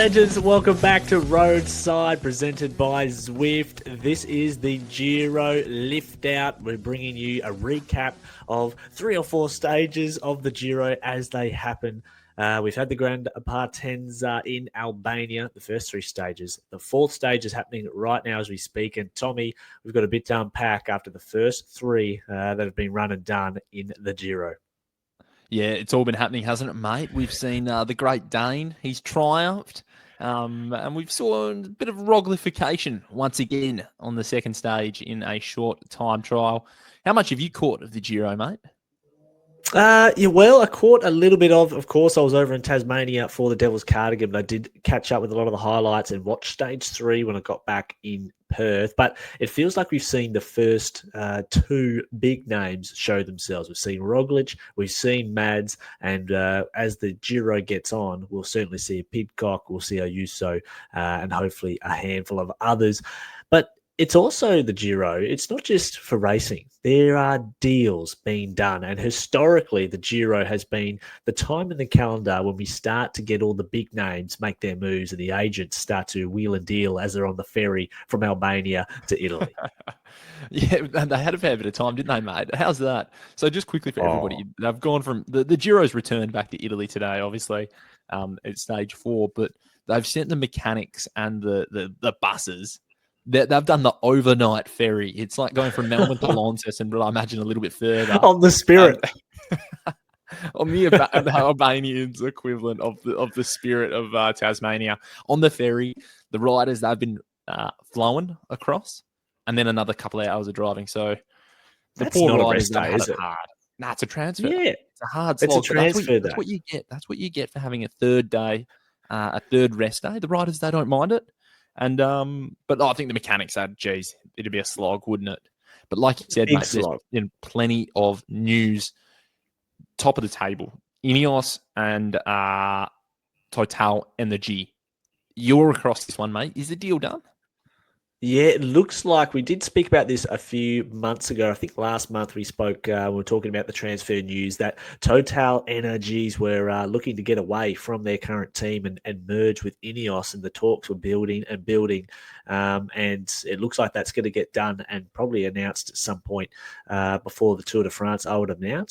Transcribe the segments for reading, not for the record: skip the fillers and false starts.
Legends, welcome back to Roadside, presented by Zwift. This is the Giro Liftout. We're bringing you a recap of 3 or 4 stages of the Giro as they happen. We've had the Grand Partenza in Albania, the first 3 stages. The 4th stage is happening right now as we speak. And Tommy, we've got a bit to unpack after the first 3 that have been run and done in the Giro. Yeah, it's all been happening, hasn't it, mate? We've seen the Great Dane. He's triumphed. And we've saw a bit of Roglification once again on the second stage in a short time trial. How much have you caught of the Giro, mate? Well, I caught a little bit of course, I was over in Tasmania for the Devil's Cardigan, but I did catch up with a lot of the highlights and watch stage 3 when I got back in Perth. But it feels like we've seen the first 2 big names show themselves. We've seen Roglic, we've seen Mads, and as the Giro gets on, we'll certainly see a Pidcock, we'll see a Ayuso, and hopefully a handful of others. But it's also the Giro. It's not just for racing. There are deals being done. And historically, the Giro has been the time in the calendar when we start to get all the big names make their moves and the agents start to wheel and deal as they're on the ferry from Albania to Italy. Yeah, they had a fair bit of time, didn't they, mate? How's that? So just quickly for everybody, they've gone from the Giro's returned back to Italy today, obviously, at stage 4, but they've sent the mechanics and the buses. They've done the overnight ferry. It's like going from Melbourne to Launceston, but I imagine a little bit further. On the Spirit. On the Albanians equivalent of the Spirit of Tasmania. On the ferry, the riders, they've been flown across, and then another couple of hours of driving. So the That's poor not riders, a rest day, is it? hard. Nah, it's a transfer. Yeah. It's a hard slog. It's a transfer day. That's what you get. That's what you get for having a third day, a third rest day. The riders, they don't mind it. And but I think the mechanics said, geez, it'd be a slog, wouldn't it? But like you said, mate, there's been plenty of news. Top of the table, Ineos and Total Energy. You're across this one, mate. Is the deal done? Yeah, it looks like we did speak about this a few months ago. I think last month we spoke, we were talking about the transfer news that Total Energies were looking to get away from their current team and merge with Ineos, and the talks were building. And it looks like that's going to get done and probably announced at some point before the Tour de France, I would imagine.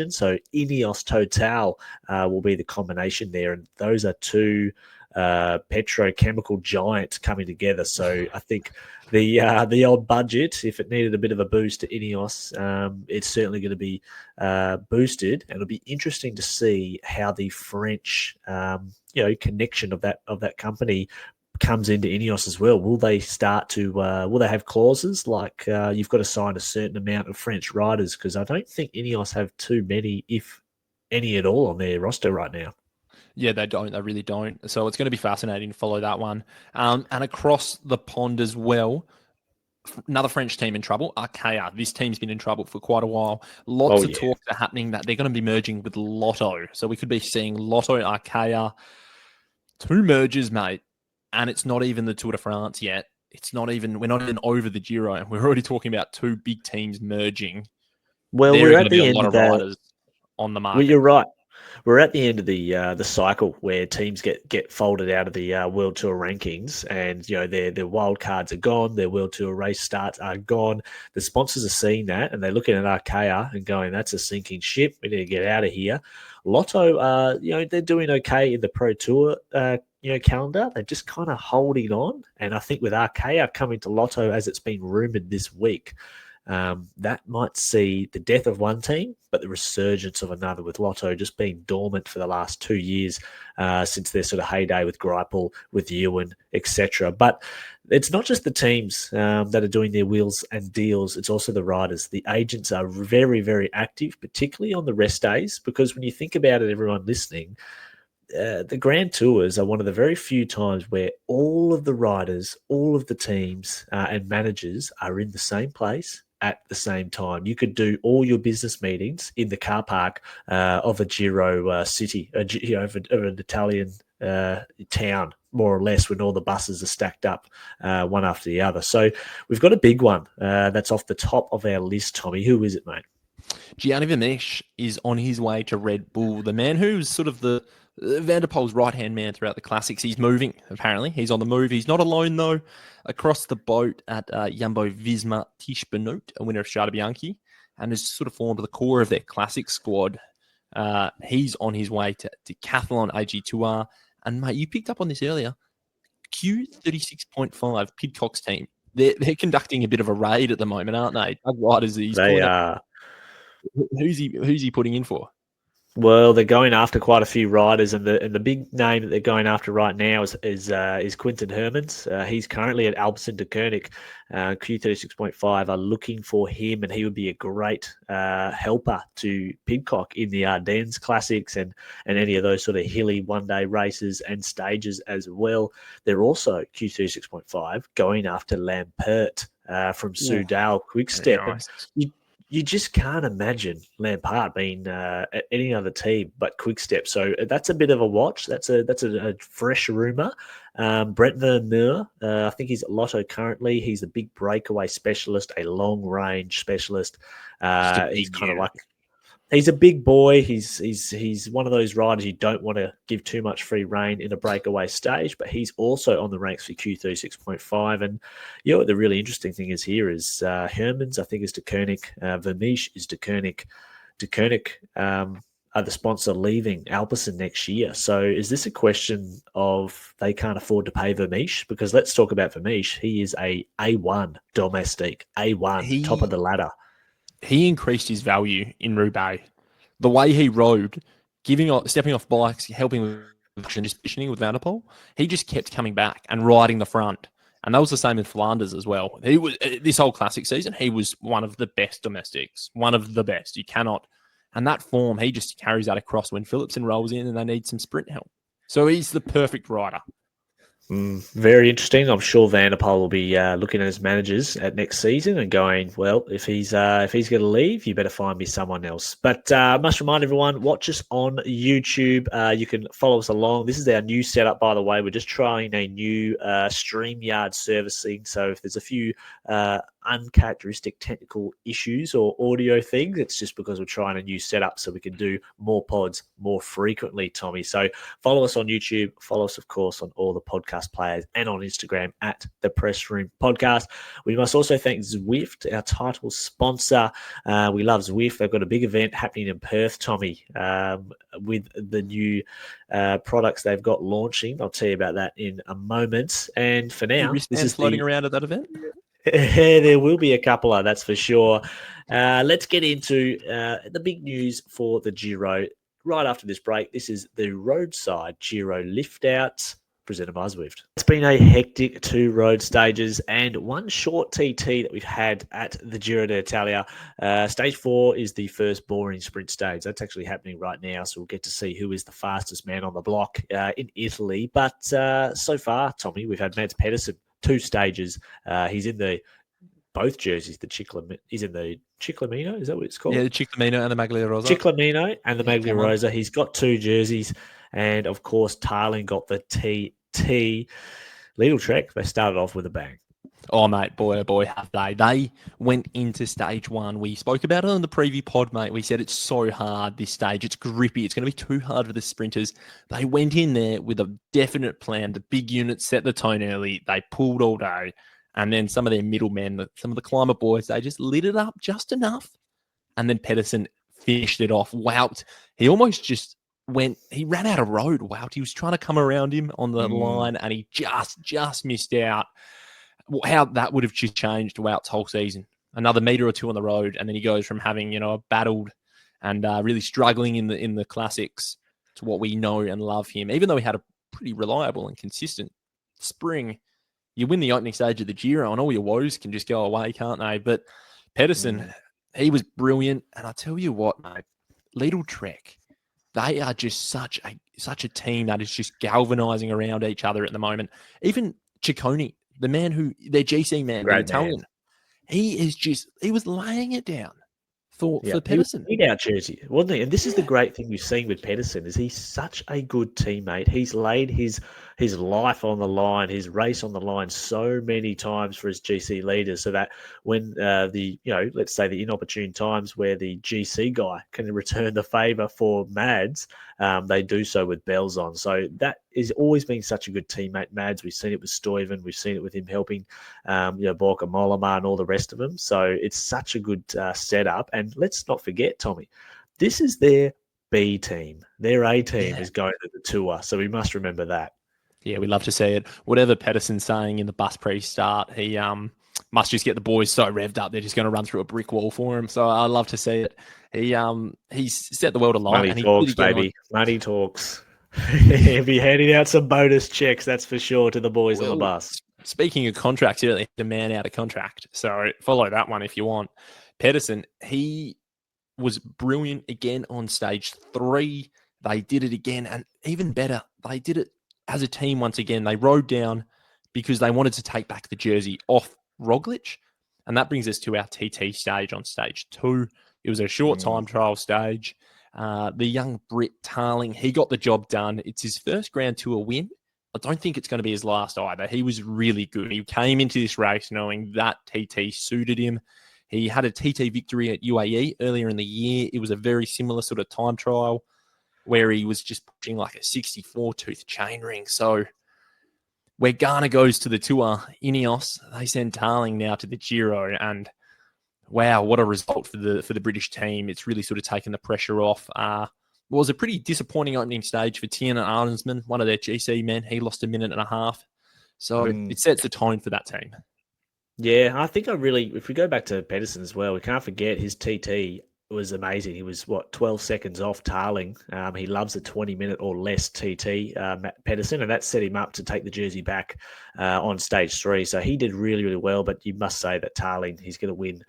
So Ineos Total will be the combination there. And those are 2 petrochemical giants coming together. So I think the old budget, if it needed a bit of a boost to Ineos, it's certainly going to be boosted, and it'll be interesting to see how the French connection of that company comes into Ineos as well. Will they start to will they have clauses like you've got to sign a certain amount of French riders? Because I don't think Ineos have too many, if any at all, on their roster right now. Yeah, they don't. They really don't. So it's going to be fascinating to follow that one. And across the pond as well, another French team in trouble, Arkea. This team's been in trouble for quite a while. Lots of talk are happening that they're going to be merging with Lotto. So we could be seeing Lotto, Arkea, 2 mergers, mate. And it's not even the Tour de France yet. We're not even over the Giro. We're already talking about 2 big teams merging. Well, we're at the end of that. Riders on the market. Well, you're right. We're at the end of the cycle where teams get folded out of the World Tour rankings, and their wild cards are gone, their World Tour race starts are gone. The sponsors are seeing that, and they're looking at Arkea and going, "That's a sinking ship. We need to get out of here." Lotto, they're doing okay in the Pro Tour, calendar. They're just kind of holding on, and I think with Arkea coming to Lotto, as it's been rumored this week, that might see the death of one team, but the resurgence of another, with Lotto just being dormant for the last 2 years since their sort of heyday with Greipel, with Ewan, etc. But it's not just the teams that are doing their wheels and deals, it's also the riders. The agents are very, very active, particularly on the rest days, because when you think about it, everyone listening, the Grand Tours are one of the very few times where all of the riders, all of the teams and managers are in the same place at the same time. You could do all your business meetings in the car park of a Giro city, of an Italian town, more or less, when all the buses are stacked up one after the other. So we've got a big one that's off the top of our list, Tommy. Who is it, mate? Gianni Vermeersch is on his way to Red Bull, the man who's sort of the Van der Poel's right-hand man throughout the classics. He's moving, apparently. He's on the move. He's not alone, though. Across the boat at Jumbo-Visma Tish Benoot, a winner of Strade Bianchi, and has sort of fallen to the core of their classic squad. He's on his way to Decathlon AG Tour. And, mate, you picked up on this earlier. Q36.5, Pidcock's team. They're conducting a bit of a raid at the moment, aren't they? Doug White is he's They are. Who's he putting in for? Well, they're going after quite a few riders, and the big name that they're going after right now is Quinten Hermans. He's currently at Alpecin de Koenig. Q36.5 are looking for him, and he would be a great helper to Pidcock in the Ardennes Classics and any of those sort of hilly one-day races and stages as well. They're also Q36.5 going after Lampert from Soudal Quickstep. Nice. You just can't imagine Lampard being at any other team but Quickstep. So that's a bit of a watch. That's a fresh rumour. Brent Vermeer, I think he's at Lotto currently. He's a big breakaway specialist, a long-range specialist. He's kind of like... He's a big boy. He's one of those riders you don't want to give too much free rein in a breakaway stage, but he's also on the ranks for Q36.5. And what the really interesting thing is here is Hermans, I think, is de Koenig. Vermeesch is de Koenig. De Koenig are the sponsor leaving Alpecin next year. So is this a question of they can't afford to pay Vermeesch? Because let's talk about Vermeesch. He is a A1 domestique, A1, top of the ladder. He increased his value in Roubaix. The way he rode, stepping off bikes, helping with positioning with Van der Poel, he just kept coming back and riding the front. And that was the same in Flanders as well. He was this whole classic season, he was one of the best domestics, one of the best. You cannot. And that form, he just carries that across when Philipsen rolls in and they need some sprint help. So he's the perfect rider. Very interesting. I'm sure Van der Poel will be looking at his managers at next season and going, well, if he's going to leave, you better find me someone else. But I must remind everyone, watch us on YouTube. You can follow us along. This is our new setup, by the way. We're just trying a new StreamYard servicing. So if there's a few uncharacteristic technical issues or audio things, it's just because we're trying a new setup so we can do more pods more frequently, Tommy. So follow us on YouTube. Follow us, of course, on all the podcast players and on Instagram at the Press Room Podcast. We must also thank Zwift, our title sponsor. We love Zwift. They've got a big event happening in Perth, Tommy, with the new products they've got launching. I'll tell you about that in a moment. And for now, this is floating around at that event. There will be a couple of, that's for sure. Let's get into the big news for the Giro right after this break. This is the Roadside Giro Liftout presented by Zwift. It's been a hectic 2 road stages and one short TT that we've had at the Giro d'Italia. Stage 4 is the first boring sprint stage. That's actually happening right now, so we'll get to see who is the fastest man on the block in Italy. But so far, Tommy, we've had Mads Pedersen 2 stages. He's in both jerseys. He's in the Ciclamino. Is that what it's called? Yeah, the Ciclamino and the Maglia Rosa. Ciclamino and the Maglia Rosa. He's got 2 jerseys, and of course, Tarling got the TT. Lidl Trek. They started off with a bang. Oh, mate, boy, oh boy, have they. They went into stage 1. We spoke about it on the preview pod, mate. We said it's so hard, this stage. It's grippy. It's going to be too hard for the sprinters. They went in there with a definite plan. The big units set the tone early. They pulled all day. And then some of their middlemen, some of the climber boys, they just lit it up just enough. And then Pedersen finished it off. Wout. He almost just he ran out of road. Wout. He was trying to come around him on the line and he just missed out. How that would have just changed Wout's whole season. Another meter or 2 on the road, and then he goes from having a battled and really struggling in the classics to what we know and love him. Even though he had a pretty reliable and consistent spring, you win the opening stage of the Giro, and all your woes can just go away, can't they? But Pedersen, he was brilliant, and I tell you what, mate, Lidl Trek, they are just such a team that is just galvanizing around each other at the moment. Even Ciccone, the man their GC man, the Italian, he was laying it down. for Yeah, he was Pedersen. a lead out jersey, wasn't he? And this is the great thing we've seen with Pedersen is he's such a good teammate. He's laid his life on the line, his race on the line so many times for his GC leaders, so that when let's say the inopportune times where the GC guy can return the favour for Mads, they do so with bells on. So that is always been such a good teammate, Mads. We've seen it with Stuyven, we've seen it with him helping Borka Mollema and all the rest of them. So it's such a good setup. And let's not forget, Tommy, this is their B team. Their A team is going to the tour. So we must remember that. Yeah, we love to see it. Whatever Pedersen's saying in the bus pre-start, he must just get the boys so revved up they're just going to run through a brick wall for him. So I love to see it. He's set the world alight. Money and talks, baby. Money talks. He'll be handing out some bonus checks, that's for sure, to the boys on the bus. Speaking of contracts, earlier, the man out of contract. So follow that one if you want. Pedersen, he was brilliant again on stage 3. They did it again, and even better, they did it as a team once again. They rode down because they wanted to take back the jersey off Roglic, and that brings us to our TT stage on stage 2. It was a short time trial stage. The young Brit Tarling, he got the job done. It's his first Grand Tour win. I don't think it's going to be his last either. He was really good. He came into this race knowing that TT suited him. He had a TT victory at UAE earlier in the year. It was a very similar sort of time trial where he was just pushing like a 64-tooth chainring. So where Ghana goes to the tour, Ineos, they send Tarling now to the Giro, and wow, what a result for the British team. It's really sort of taken the pressure off. It was a pretty disappointing opening stage for Tiernan Arnsman, one of their GC men. He lost a minute and a half. So it sets the tone for that team. Yeah, I think if we go back to Pedersen as well, we can't forget his TT was amazing. He was, 12 seconds off Tarling. He loves a 20-minute or less TT, Pedersen, and that set him up to take the jersey back on stage 3. So he did really, really well, but you must say that Tarling, he's going to win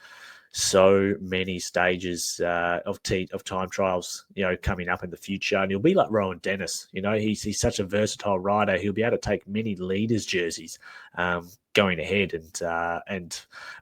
so many stages of time trials, coming up in the future. And he'll be like Rowan Dennis. He's such a versatile rider. He'll be able to take many leaders' jerseys going ahead, and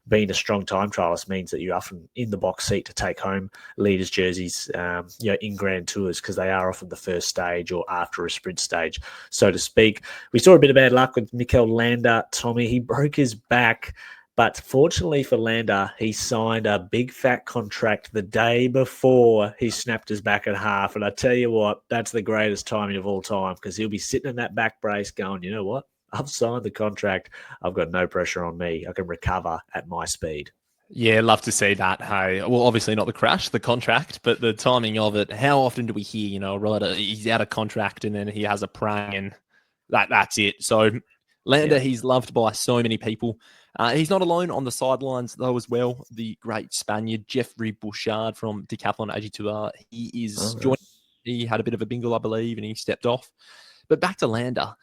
being a strong time trialist means that you're often in the box seat to take home leaders' jerseys, in Grand Tours, because they are often the first stage or after a sprint stage, so to speak. We saw a bit of bad luck with Mikel Landa, Tommy. He broke his back. But fortunately for Landa, he signed a big fat contract the day before he snapped his back at half. And I tell you what, that's the greatest timing of all time, because he'll be sitting in that back brace going, you know what? I've signed the contract. I've got no pressure on me. I can recover at my speed. Yeah, love to see that. Hey, well, obviously not the crash, the contract, but the timing of it. How often do we hear, a rider, he's out of contract and then he has a prang and that's it. So Landa, he's loved by so many people. He's not alone on the sidelines, though, as well. The great Spaniard, Jeffrey Bouchard from Decathlon AG2R, he is joining. He had a bit of a bingle, I believe, and he stepped off. But back to Landa.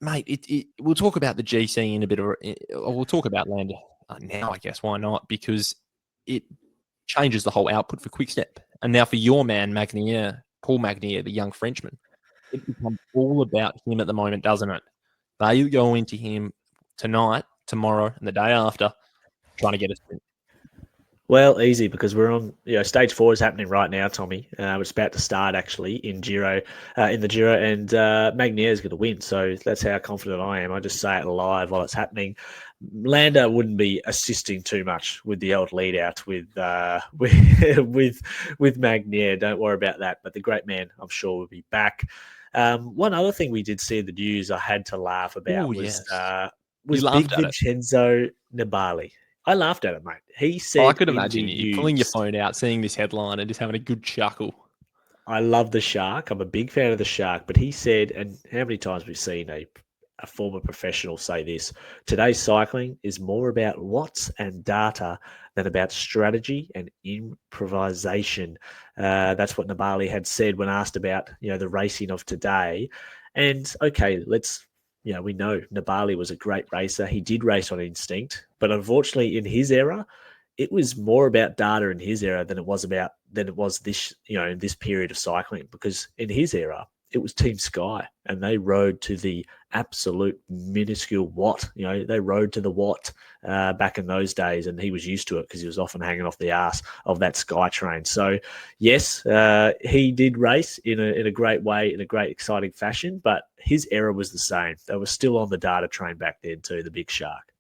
Mate, we'll talk about the GC in a bit of we'll talk about Landa now, I guess. Why not? Because it changes the whole output for Quickstep. And now for your man, Magnier, Paul Magnier, the young Frenchman, it becomes all about him at the moment, doesn't it? They go into him tonight, tomorrow, and the day after, trying to get a sprint. Well, easy, because we're on, stage 4 is happening right now, Tommy. It's about to start actually in the Giro, and Magnier is going to win. So that's how confident I am. I just say it live while it's happening. Landa wouldn't be assisting too much with the old lead out with Magnier. Don't worry about that. But the great man, I'm sure, will be back. One other thing we did see in the news I had to laugh about was big Vincenzo Nibali. I laughed at it, mate. He said, I could imagine you pulling your phone out, seeing this headline and just having a good chuckle. I love the Shark. I'm a big fan of the Shark. But he said, and how many times we've seen a former professional say this, today's cycling is more about watts and data than about strategy and improvisation. That's what Nibali had said when asked about, the racing of today. And okay, we know Nibali was a great racer. He did race on instinct, but unfortunately in his era, it was more about data in his era than it was this, in this period of cycling, because in his era, it was Team Sky and they rode to the absolute minuscule watt. They rode to the watt back in those days, and he was used to it because he was often hanging off the arse of that SkyTrain. So, yes, he did race in a great way, in a great, exciting fashion, but his era was the same. They were still on the data train back then too, the big shark.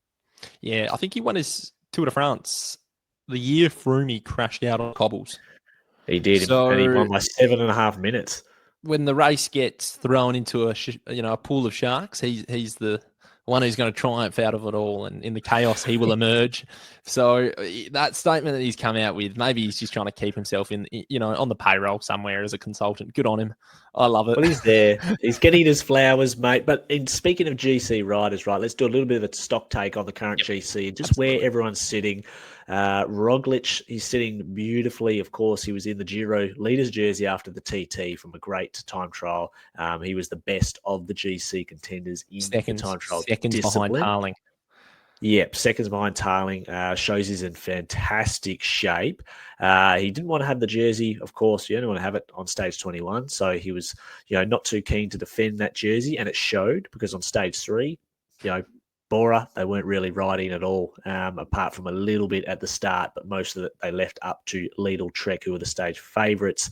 Yeah, I think he won his Tour de France the year Froome crashed out on cobbles. He did, and he won by 7.5 minutes. When the race gets thrown into a pool of sharks, he's the one who's going to triumph out of it all, and in the chaos he will emerge. So that statement that he's come out with, maybe he's just trying to keep himself on the payroll somewhere as a consultant. Good on him. I love it. Well, he's there. He's getting his flowers, mate. But speaking of GC riders, right, let's do a little bit of a stock take on the current GC and just where everyone's sitting. Roglic, he's sitting beautifully. Of course, he was in the Giro leaders jersey after the TT from a great time trial. He was the best of the GC contenders in the time trial. Seconds behind Tarling. Yep, seconds behind Tarling. Shows he's in fantastic shape. He didn't want to have the jersey, of course. You don't want to have it on stage 21. So he was, not too keen to defend that jersey. And it showed because on stage 3, Bora, they weren't really riding at all, apart from a little bit at the start. But most of it, they left up to Lidl Trek, who were the stage favourites.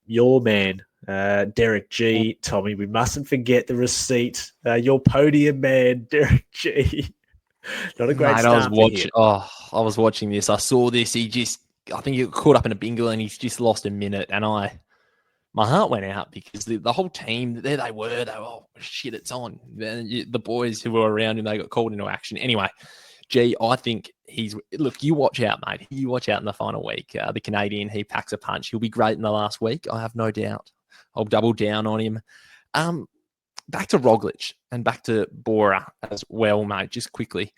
Your man, Derek G. Tommy, we mustn't forget the receipt. Your podium man, Derek G. Not a great start. I was watching this. I saw this. I think he got caught up in a bingo and he's just lost a minute. And my heart went out because the whole team, there they were. They were, oh, shit, it's on. The boys who were around him, they got called into action. Anyway, I think look, you watch out, mate. You watch out in the final week. The Canadian, he packs a punch. He'll be great in the last week. I have no doubt. I'll double down on him. Back to Roglic and back to Bora as well, mate, just quickly.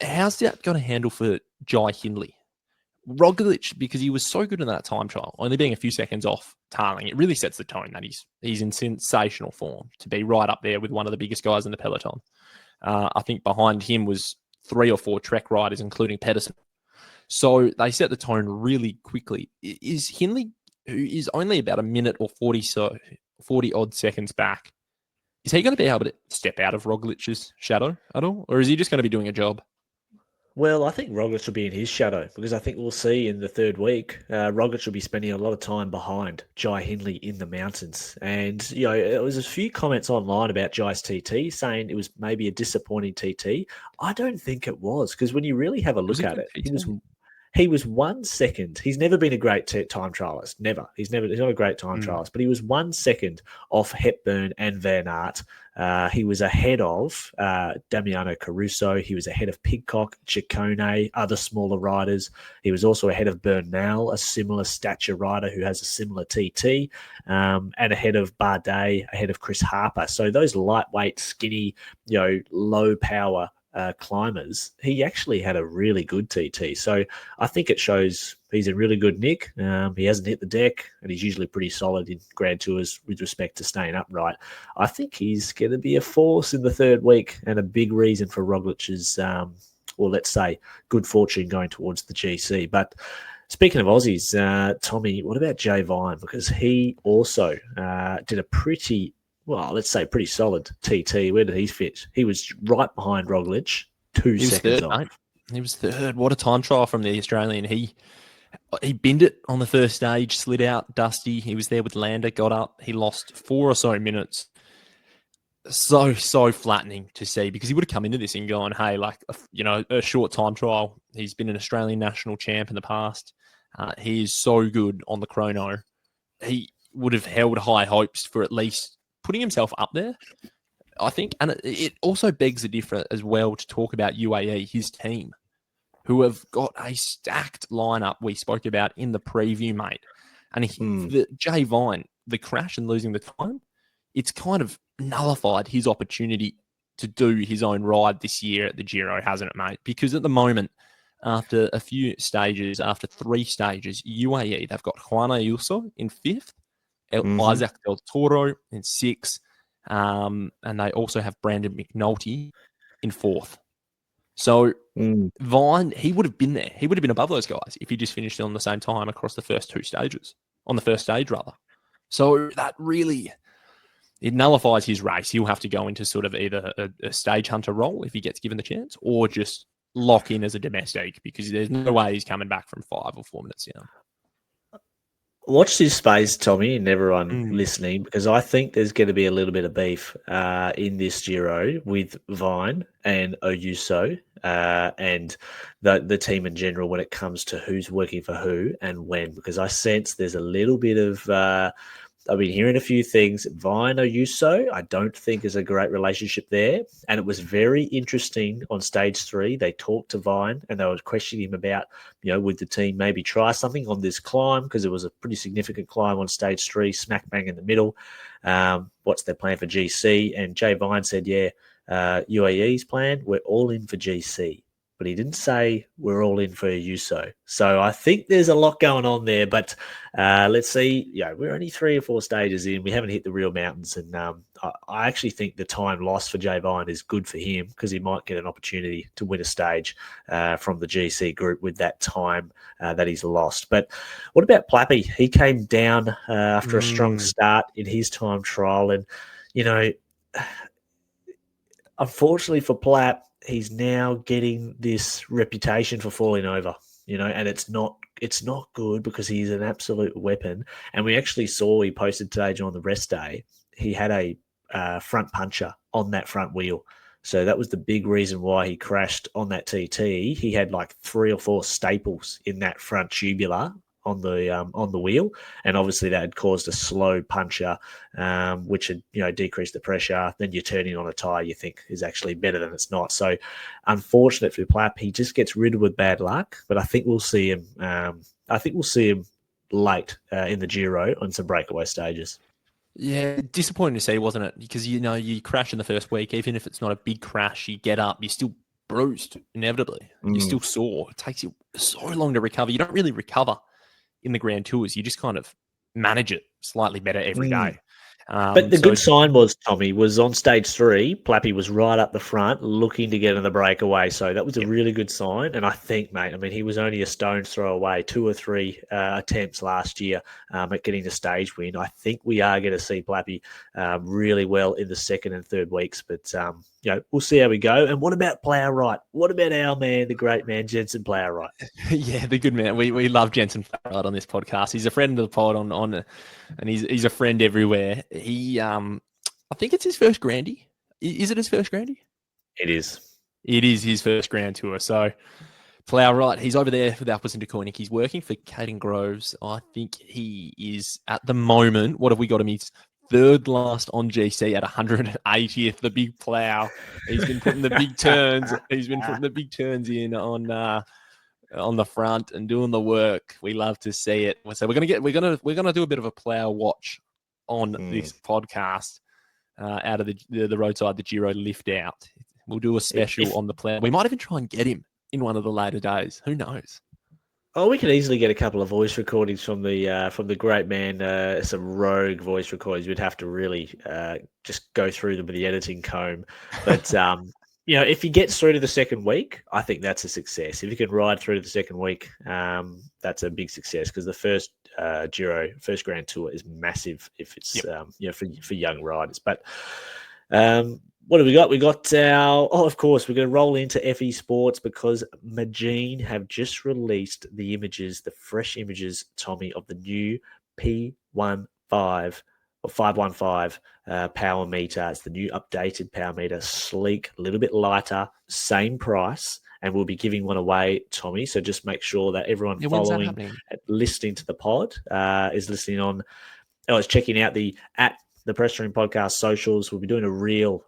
How's that going to handle for Jai Hindley? Roglic, because he was so good in that time trial, only being a few seconds off Tarling, it really sets the tone that he's in sensational form to be right up there with one of the biggest guys in the peloton. I think behind him was 3 or 4 Trek riders, including Pedersen. So they set the tone really quickly. Is Hindley, who is only about a minute or 40 odd seconds back, is he going to be able to step out of Roglic's shadow at all? Or is he just going to be doing a job? Well, I think Roglic will be in his shadow because I think we'll see in the third week, Roglic will be spending a lot of time behind Jai Hindley in the mountains. And, there was a few comments online about Jai's TT saying it was maybe a disappointing TT. I don't think it was because when you really have a look at it, he was 1 second. He's never been a great time trialist. Never. He's not a great time trialist, but he was 1 second off Hepburn and Van Aert. He was ahead of Damiano Caruso. He was ahead of Pidcock, Ciccone, other smaller riders. He was also ahead of Bernal, a similar stature rider who has a similar TT, and ahead of Bardet, ahead of Chris Harper. So those lightweight, skinny, low power climbers, he actually had a really good TT. So I think it shows he's in really good nick. He hasn't hit the deck, and he's usually pretty solid in Grand Tours with respect to staying upright. I think he's going to be a force in the third week and a big reason for Roglic's, let's say, good fortune going towards the GC. But speaking of Aussies, Tommy, what about Jay Vine? Because he also did a pretty solid TT. Where did he fit? He was right behind Roglic, 2 seconds off. Mate. He was third. What a time trial from the Australian. He binned it on the first stage, slid out, dusty. He was there with Lander, got up. He lost 4 or so minutes. So flattening to see because he would have come into this and gone, hey, a short time trial. He's been an Australian national champ in the past. He is so good on the chrono. He would have held high hopes for at least putting himself up there, I think. And it also begs the difference as well to talk about UAE, his team, who have got a stacked lineup we spoke about in the preview, mate. And the Jay Vine, the crash and losing the time, it's kind of nullified his opportunity to do his own ride this year at the Giro, hasn't it, mate? Because at the moment, after a few stages, after 3 stages, UAE, they've got Juan Ayuso in 5th, Isaac Del Toro in 6th, and they also have Brandon McNulty in 4th. So Vine, he would have been there. He would have been above those guys if he just finished on the same time across the first 2 stages, on the first stage rather. So that really, it nullifies his race. He'll have to go into sort of either a stage hunter role if he gets given the chance, or just lock in as a domestic, because there's no way he's coming back from 5 or 4 minutes down. Watch this space, Tommy, and everyone listening, because I think there's going to be a little bit of beef in this Giro with Vine and Oyuso and the team in general when it comes to who's working for who and when, because I sense there's a little bit of I've been hearing a few things. Vine Oyuso, I don't think is a great relationship there. And it was very interesting on stage 3. They talked to Vine and they were questioning him about, would the team maybe try something on this climb, because it was a pretty significant climb on stage 3, smack bang in the middle. What's their plan for GC? And Jay Vine said, UAE's plan, we're all in for GC. But he didn't say we're all in for Oyuso. So I think there's a lot going on there. But let's see. We're only 3 or 4 stages in. We haven't hit the real mountains. And I actually think the time lost for Jay Vine is good for him, because he might get an opportunity to win a stage from the GC group with that time that he's lost. But what about Plappy? He came down after a strong start in his time trial. And, unfortunately for Plapp, he's now getting this reputation for falling over, and it's not good, because he's an absolute weapon. And we actually saw, he posted today on the rest day, he had a front puncher on that front wheel. So that was the big reason why he crashed on that TT. He had like 3 or 4 staples in that front tubular on the wheel, and obviously that had caused a slow puncture, which had decreased the pressure. Then you're turning on a tire you think is actually better than it's not. So unfortunate for Plapp, he just gets riddled with bad luck. But I think we'll see him. Late in the Giro on some breakaway stages. Yeah, disappointing to see, wasn't it? Because you crash in the first week, even if it's not a big crash, you get up, you're still bruised inevitably. You're still sore. It takes you so long to recover. You don't really recover in the Grand Tours. You just kind of manage it slightly better every day. But the good sign was, Tommy, was on stage 3, Plappy was right up the front looking to get in the breakaway. So that was a really good sign. And I think, mate, he was only a stone's throw away, 2 or 3 attempts last year at getting the stage win. I think we are going to see Plappy really well in the 2nd and 3rd weeks. But, we'll see how we go. And what about Plough Right? What about our man, the great man, Jensen Plough Right? Yeah, the good man. We love Jensen Plough Right on this podcast. He's a friend of the pod and he's a friend everywhere. He, I think it's his first Grandy. Is it his first Grandy? It is. It is his first Grand Tour. So, Plough Right, he's over there with Alpes and Deceuninck. He's working for Caden Groves. I think he is, at the moment, what have we got him? He's 3rd last on GC at 180th, the big plough. He's been putting the big turns. He's been putting the big turns in on the front and doing the work. We love to see it. So we're gonna do a bit of a plough watch on this podcast out of the roadside, the Giro lift out. We'll do a special on the plough. We might even try and get him in one of the later days. Who knows? Oh, we could easily get a couple of voice recordings from the great man, some rogue voice recordings. We'd have to really just go through them with the editing comb. But if he gets through to the 2nd week, I think that's a success. If he can ride through to the 2nd week, that's a big success, because the first Giro, first Grand Tour is massive if it's for young riders. But what have we got? We got of course, we're going to roll into FE Sports, because Magene have just released the images, the fresh images, Tommy, of the new P15 or 515 power meter. It's the new updated power meter, sleek, a little bit lighter, same price. And we'll be giving one away, Tommy. So just make sure that everyone following and listening to the pod is listening on, is checking out the Press Room Podcast socials. We'll be doing a reel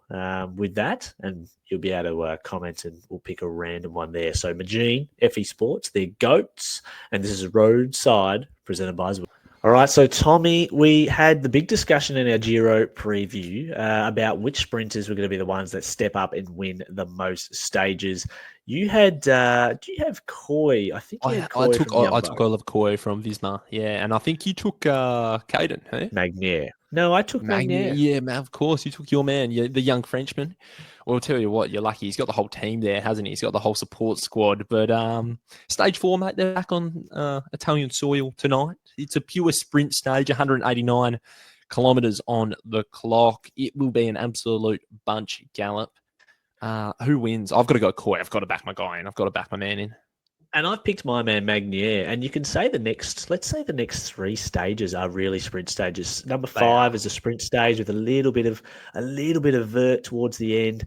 with that, and you'll be able to comment, and we'll pick a random one there. So Magene, FE Sports, they're GOATs, and this is Roadside, presented by Zwift. All right, so Tommy, we had the big discussion in our Giro preview about which sprinters were going to be the ones that step up and win the most stages. You had, do you have Coy? I think you had Coy. I took Oliver Coy from Visma, yeah, and I think you took Caden, hey? Magnier. No, I took Magnier. Yeah, of course, you took your man, the young Frenchman. Well, I'll tell you what, you're lucky. He's got the whole team there, hasn't he? He's got the whole support squad. But stage 4, mate, they're back on Italian soil tonight. It's a pure sprint stage, 189 kilometres on the clock. It will be an absolute bunch gallop. Who wins? I've got to go Coy. I've got to back my guy in. I've got to back my man in. And I've picked my man Magnier, and you can say let's say the next three stages are really sprint stages. Number 5 is a sprint stage with a little bit of vert towards the end.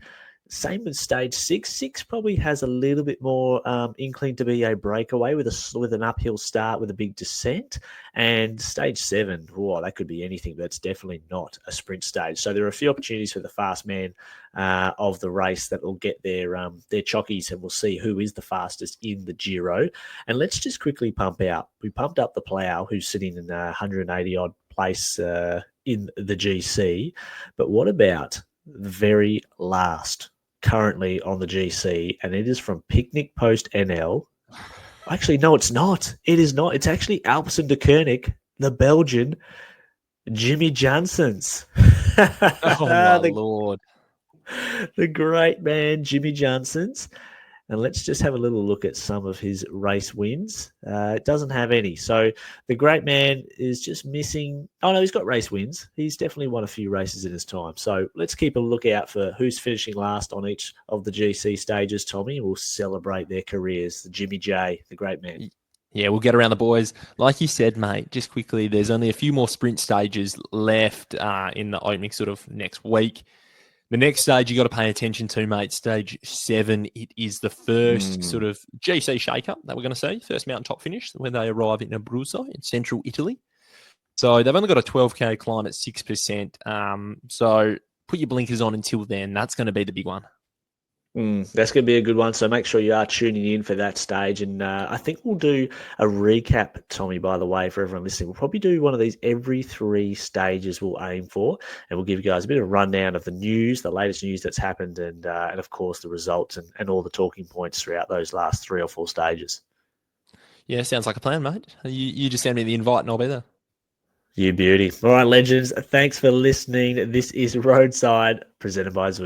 Same with stage 6. 6 probably has a little bit more inkling to be a breakaway with an uphill start with a big descent. And stage 7, that could be anything, but it's definitely not a sprint stage. So there are a few opportunities for the fast man of the race that will get their chockies, and we'll see who is the fastest in the Giro. And let's just quickly we pumped up the Plough, who's sitting in 180 odd place in the GC. But what about the very last currently on the GC, and it is from Picnic Post NL. Actually, no, it's not. It is not. It's actually Alpecin de Koenig, the Belgian, Jimmy Janssens. Oh, my Lord. The great man, Jimmy Janssens. And let's just have a little look at some of his race wins. It doesn't have any. So the great man is just missing. Oh, no, he's got race wins. He's definitely won a few races in his time. So let's keep a lookout for who's finishing last on each of the GC stages, Tommy. We'll celebrate their careers. The Jimmy J, the great man. Yeah, we'll get around the boys. Like you said, mate, just quickly, there's only a few more sprint stages left in the opening sort of next week. The next stage you got to pay attention to, mate, stage 7. It is the first sort of GC shake-up that we're going to see, first mountaintop finish, when they arrive in Abruzzo in central Italy. So they've only got a 12K climb at 6%. So put your blinkers on until then. That's going to be the big one. That's going to be a good one. So make sure you are tuning in for that stage. And I think we'll do a recap, Tommy, by the way, for everyone listening. We'll probably do one of these every 3 stages we'll aim for. And we'll give you guys a bit of a rundown of the news, the latest news that's happened, and of course, the results and all the talking points throughout those last 3 or 4 stages. Yeah, sounds like a plan, mate. You just send me the invite and I'll be there. You beauty. All right, legends. Thanks for listening. This is Roadside, presented by Zwift.